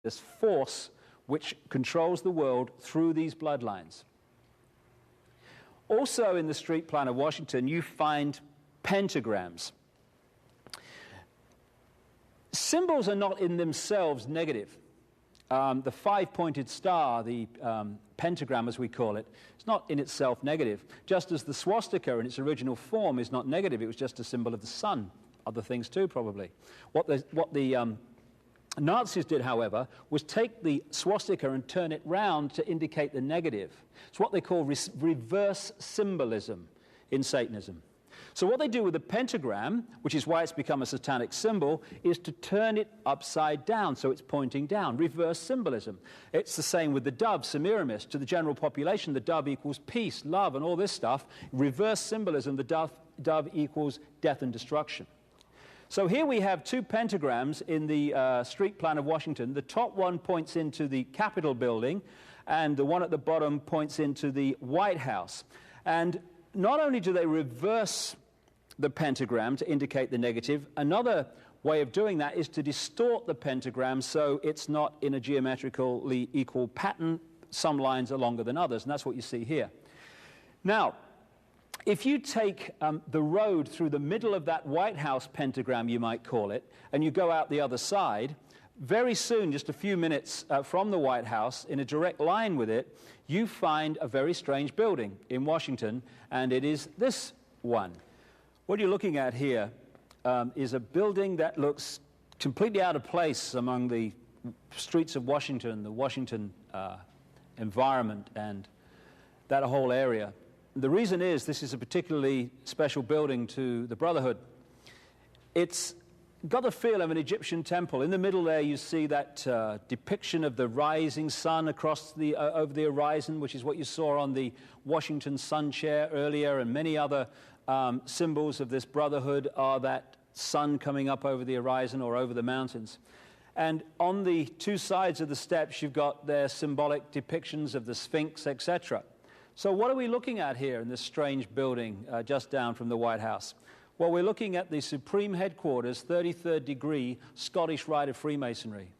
this force which controls the world through these bloodlines. Also in the street plan of Washington, you find pentagrams. Symbols are not in themselves negative. The five-pointed star, the pentagram as we call it, is not in itself negative, just as the swastika in its original form is not negative. It was just a symbol of the sun. Other things too, probably. What the Nazis did, however, was take the swastika and turn it round to indicate the negative. It's what they call reverse symbolism in Satanism. So what they do with the pentagram, which is why it's become a satanic symbol, is to turn it upside down, so it's pointing down. Reverse symbolism. It's the same with the dove, Semiramis. To the general population, the dove equals peace, love, and all this stuff. Reverse symbolism, the dove equals death and destruction. So here we have two pentagrams in the street plan of Washington. The top one points into the Capitol building, and the one at the bottom points into the White House. And not only do they reverse the pentagram to indicate the negative, another way of doing that is to distort the pentagram so it's not in a geometrically equal pattern. Some lines are longer than others, and that's what you see here. Now, if you take the road through the middle of that White House pentagram, you might call it, and you go out the other side, very soon, just a few minutes from the White House, in a direct line with it, you find a very strange building in Washington, and it is this one. What you're looking at here is a building that looks completely out of place among the streets of Washington, the Washington environment, and that whole area. The reason is this is a particularly special building to the Brotherhood. It's got the feel of an Egyptian temple. In the middle there you see that depiction of the rising sun across the over the horizon, which is what you saw on the Washington sun chair earlier, and many other symbols of this Brotherhood are that sun coming up over the horizon or over the mountains. And on the two sides of the steps you've got their symbolic depictions of the Sphinx, etc. So what are we looking at here in this strange building just down from the White House? Well, we're looking at the Supreme Headquarters, 33rd degree Scottish Rite of Freemasonry.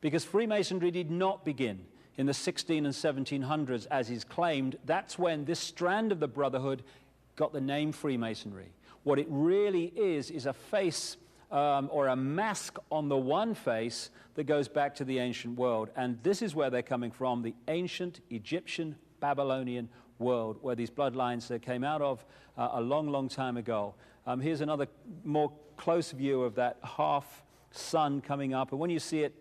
Because Freemasonry did not begin in the 16 and 1700s as is claimed. That's when this strand of the Brotherhood got the name Freemasonry. What it really is a face or a mask on the one face that goes back to the ancient world. And this is where they're coming from, the ancient Egyptian Babylonian world, where these bloodlines came out of a long, long time ago. Here's another more close view of that half sun coming up. And when you see it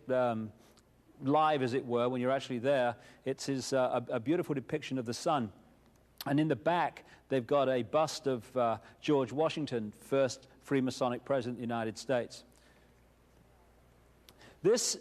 live, as it were, when you're actually there, it's a beautiful depiction of the sun. And in the back, they've got a bust of George Washington, first Freemasonic president of the United States. This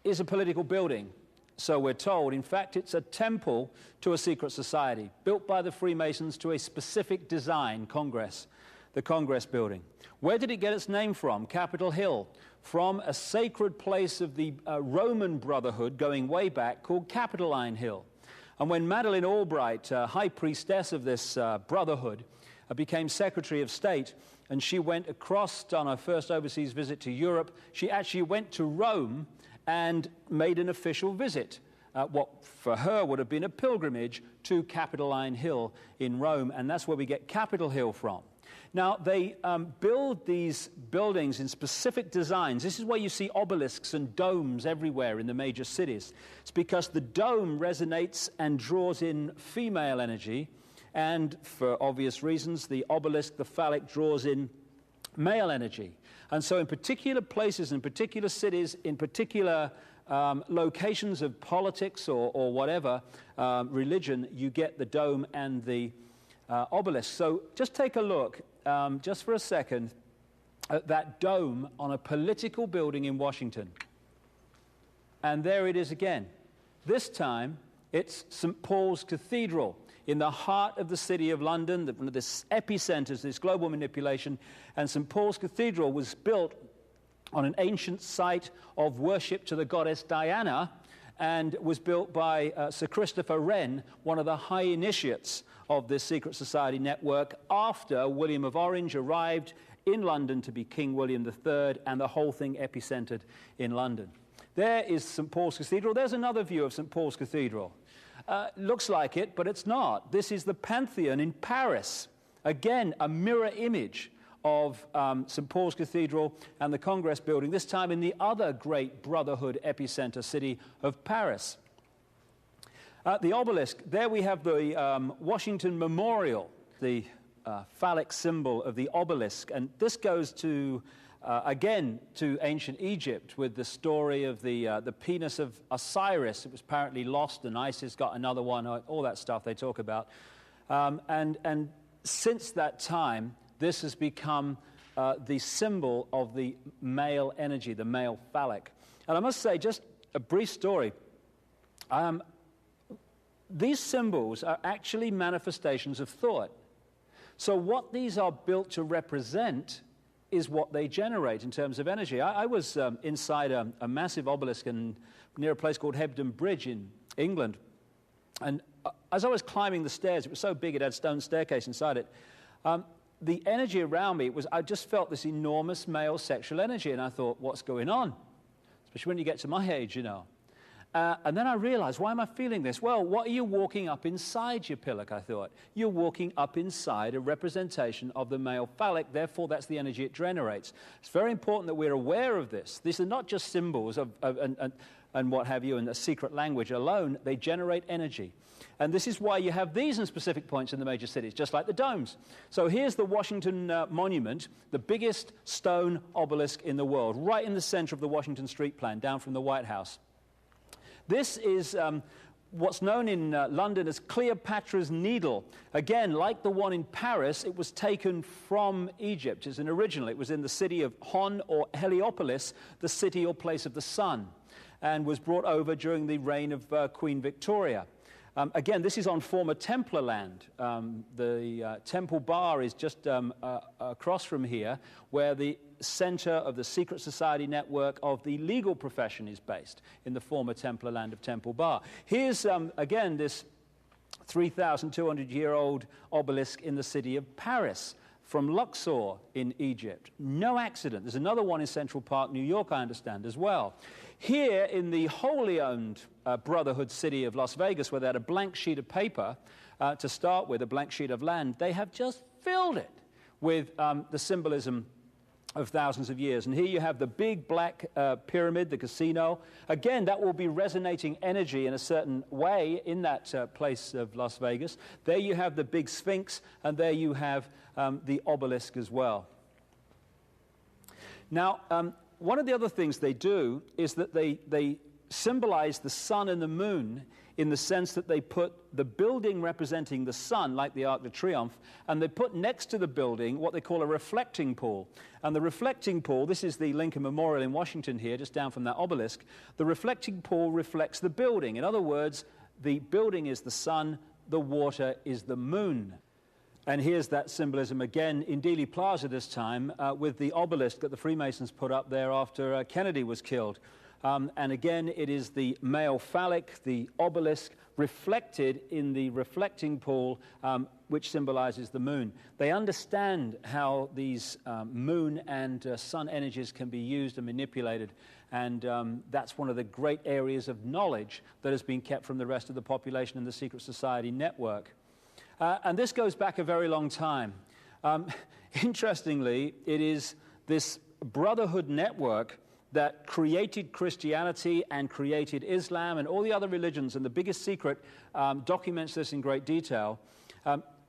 is a political building. So we're told. In fact, it's a temple to a secret society, built by the Freemasons to a specific design, Congress, the Congress building. Where did it get its name from? Capitol Hill, from a sacred place of the Roman Brotherhood going way back called Capitoline Hill. And when Madeleine Albright, high priestess of this Brotherhood, became Secretary of State, and she went across on her first overseas visit to Europe, she actually went to Rome and made an official visit, what for her would have been a pilgrimage to Capitoline Hill in Rome, and that's where we get Capitol Hill from. Now, they build these buildings in specific designs. This is where you see obelisks and domes everywhere in the major cities. It's because the dome resonates and draws in female energy, and for obvious reasons, the obelisk, the phallic, draws in male energy. And so in particular places, in particular cities, in particular locations of politics or whatever, religion, you get the dome and the obelisk. So just take a look, just for a second, at that dome on a political building in Washington. And there it is again. This time, it's St. Paul's Cathedral, in the heart of the city of London, one of the epicenters of this global manipulation. And St. Paul's Cathedral was built on an ancient site of worship to the goddess Diana, and was built by Sir Christopher Wren, one of the high initiates of this secret society network, after William of Orange arrived in London to be King William III, and the whole thing epicentered in London. There is St. Paul's Cathedral. There's another view of St. Paul's Cathedral. Looks like it, but it's not. This is the Pantheon in Paris. Again, a mirror image of St. Paul's Cathedral and the Congress building, this time in the other great Brotherhood epicenter city of Paris. The obelisk, there we have the Washington Memorial, the phallic symbol of the obelisk. And this goes to, again, to ancient Egypt with the story of the penis of Osiris. It was apparently lost and Isis got another one, all that stuff they talk about. And since that time, this has become the symbol of the male energy, the male phallic. And I must say, just a brief story. These symbols are actually manifestations of thought. So what these are built to represent is what they generate in terms of energy. I was inside a massive obelisk near a place called Hebden Bridge in England. And as I was climbing the stairs, it was so big it had a stone staircase inside it. The energy around me I just felt this enormous male sexual energy, and I thought, what's going on? Especially when you get to my age, you know. And then I realized, why am I feeling this? Well, what are you walking up inside your pillock, I thought? You're walking up inside a representation of the male phallic, therefore that's the energy it generates. It's very important that we're aware of this. These are not just symbols and what have you, and a secret language alone. They generate energy. And this is why you have these in specific points in the major cities, just like the domes. So here's the Washington Monument, the biggest stone obelisk in the world, right in the center of the Washington Street Plan, down from the White House. This is what's known in London as Cleopatra's Needle. Again, like the one in Paris, it was taken from Egypt. As an original, it was in the city of Hon or Heliopolis, the city or place of the sun, and was brought over during the reign of Queen Victoria. Again, this is on former Templar land. The Temple Bar is just across from here, where the center of the secret society network of the legal profession is based, in the former Templar land of Temple Bar. Here's, again, this 3,200-year-old obelisk in the city of Paris, from Luxor in Egypt. No accident. There's another one in Central Park, New York, I understand, as well. Here in the wholly owned Brotherhood city of Las Vegas, where they had a blank sheet of paper to start with, a blank sheet of land, they have just filled it with the symbolism of thousands of years. And here you have the big black pyramid, the casino. Again, that will be resonating energy in a certain way in that place of Las Vegas. There you have the big Sphinx, and there you have the obelisk as well. Now, one of the other things they do is that they symbolize the sun and the moon in the sense that they put the building representing the sun, like the Arc de Triomphe, and they put next to the building what they call a reflecting pool. And the reflecting pool, this is the Lincoln Memorial in Washington here, just down from that obelisk, the reflecting pool reflects the building. In other words, the building is the sun, the water is the moon. And here's that symbolism again in Dealey Plaza this time with the obelisk that the Freemasons put up there after Kennedy was killed. And again, it is the male phallic, the obelisk, reflected in the reflecting pool, which symbolizes the moon. They understand how these moon and sun energies can be used and manipulated, and that's one of the great areas of knowledge that has been kept from the rest of the population in the secret society network. And this goes back a very long time. Interestingly, it is this Brotherhood network that created Christianity and created Islam and all the other religions, and the biggest secret documents this in great detail.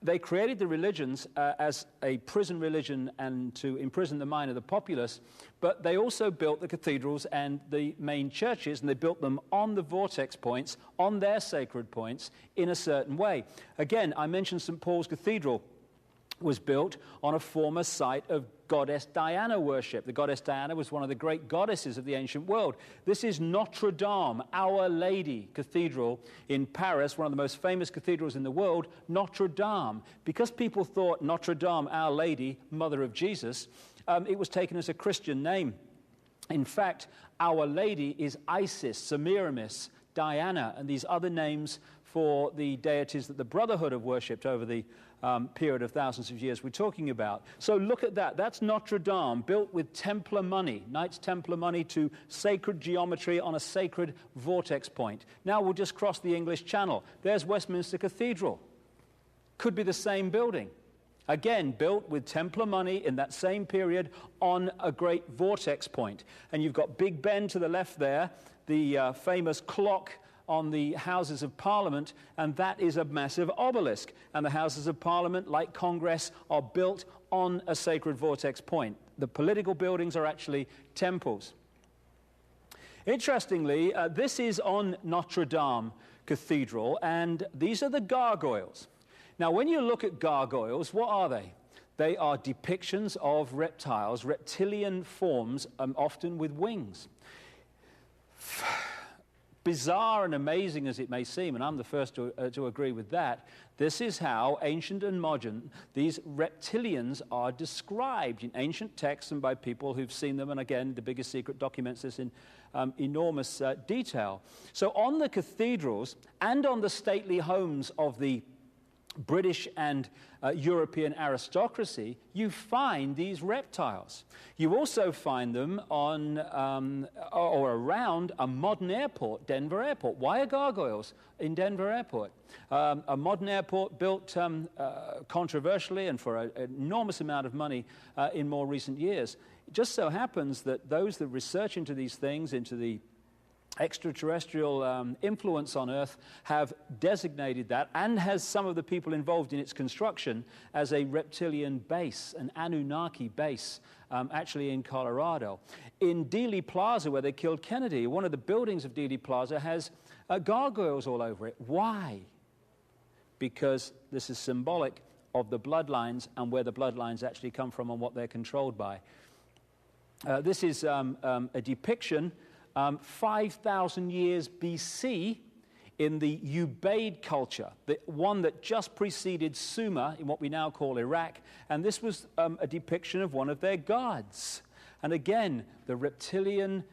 They created the religions as a prison religion and to imprison the mind of the populace, but they also built the cathedrals and the main churches, and they built them on the vortex points, on their sacred points, in a certain way. Again, I mentioned St. Paul's Cathedral was built on a former site of goddess Diana worship. The goddess Diana was one of the great goddesses of the ancient world. This is Notre Dame, Our Lady Cathedral in Paris, one of the most famous cathedrals in the world, Notre Dame. Because people thought Notre Dame, Our Lady, Mother of Jesus, it was taken as a Christian name. In fact, Our Lady is Isis, Semiramis, Diana, and these other names for the deities that the Brotherhood have worshipped over the period of thousands of years we're talking about. So look at that. That's Notre Dame, built with Templar money, Knights Templar money, to sacred geometry on a sacred vortex point. Now we'll just cross the English Channel. There's Westminster Cathedral. Could be the same building. Again, built with Templar money in that same period on a great vortex point. And you've got Big Ben to the left there, the famous clock on the Houses of Parliament, and that is a massive obelisk. And the Houses of Parliament, like Congress, are built on a sacred vortex point. The political buildings are actually temples. Interestingly, this is on Notre Dame Cathedral, and these are the gargoyles. Now, when you look at gargoyles, what are they? They are depictions of reptiles, reptilian forms, often with wings. Bizarre and amazing as it may seem, and I'm the first to agree with that, this is how ancient and modern these reptilians are described in ancient texts and by people who've seen them, and again, The Biggest Secret documents this in enormous detail. So on the cathedrals and on the stately homes of the British and European aristocracy, you find these reptiles. You also find them on or around a modern airport, Denver Airport. Why are gargoyles in Denver Airport? A modern airport built controversially and for an enormous amount of money in more recent years. It just so happens that those that research into these things, into the extraterrestrial influence on Earth, have designated that, and has some of the people involved in its construction, as a reptilian base, an Anunnaki base, actually in Colorado. In Dealey Plaza, where they killed Kennedy, one of the buildings of Dealey Plaza has gargoyles all over it. Why? Because this is symbolic of the bloodlines and where the bloodlines actually come from and what they're controlled by. This is a depiction 5,000 years BC in the Ubaid culture, the one that just preceded Sumer in what we now call Iraq, and this was a depiction of one of their gods. And again, the reptilian,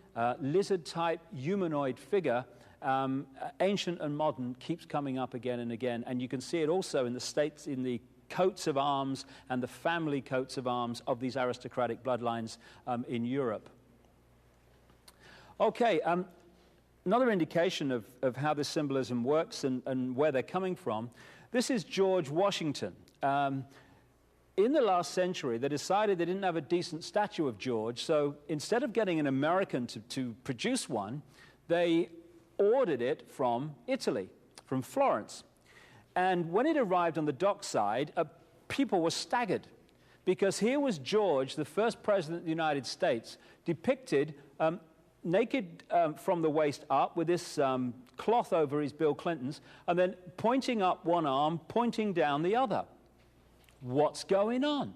lizard-type humanoid figure, ancient and modern, keeps coming up again and again, and you can see it also in the states, in the coats of arms and the family coats of arms of these aristocratic bloodlines in Europe. Okay, another indication of how this symbolism works and where they're coming from, this is George Washington. In the last century, they decided they didn't have a decent statue of George, so instead of getting an American to produce one, they ordered it from Italy, from Florence. And when it arrived on the dockside, people were staggered, because here was George, the first president of the United States, depicted naked from the waist up with this cloth over his Bill Clinton's, and then pointing up one arm, pointing down the other. What's going on?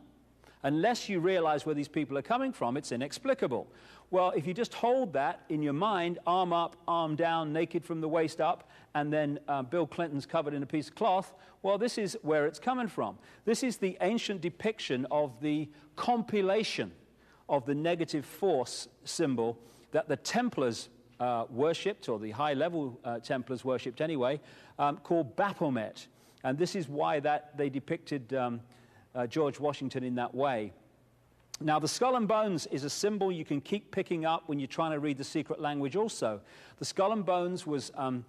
Unless you realize where these people are coming from, it's inexplicable. Well, if you just hold that in your mind, arm up, arm down, naked from the waist up, and then Bill Clinton's covered in a piece of cloth, well, this is where it's coming from. This is the ancient depiction of the compilation of the negative force symbol that the Templars worshipped, or the high-level Templars worshipped anyway, called Baphomet. And this is why they depicted George Washington in that way. Now, the skull and bones is a symbol you can keep picking up when you're trying to read the secret language also. The skull and bones was on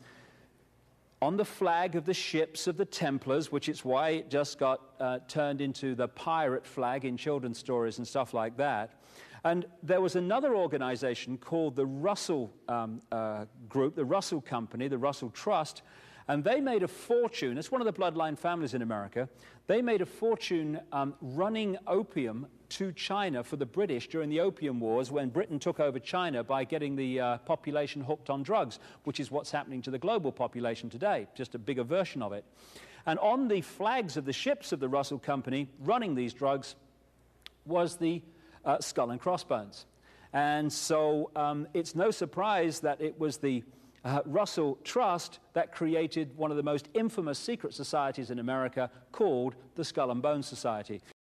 the flag of the ships of the Templars, which is why it just got turned into the pirate flag in children's stories and stuff like that. And there was another organization called the Russell Group, the Russell Company, the Russell Trust, and they made a fortune. It's one of the bloodline families in America. They made a fortune running opium to China for the British during the Opium Wars, when Britain took over China by getting the population hooked on drugs, which is what's happening to the global population today, just a bigger version of it. And on the flags of the ships of the Russell Company running these drugs was the skull and crossbones. And so it's no surprise that it was the Russell Trust that created one of the most infamous secret societies in America, called the Skull and Bones Society.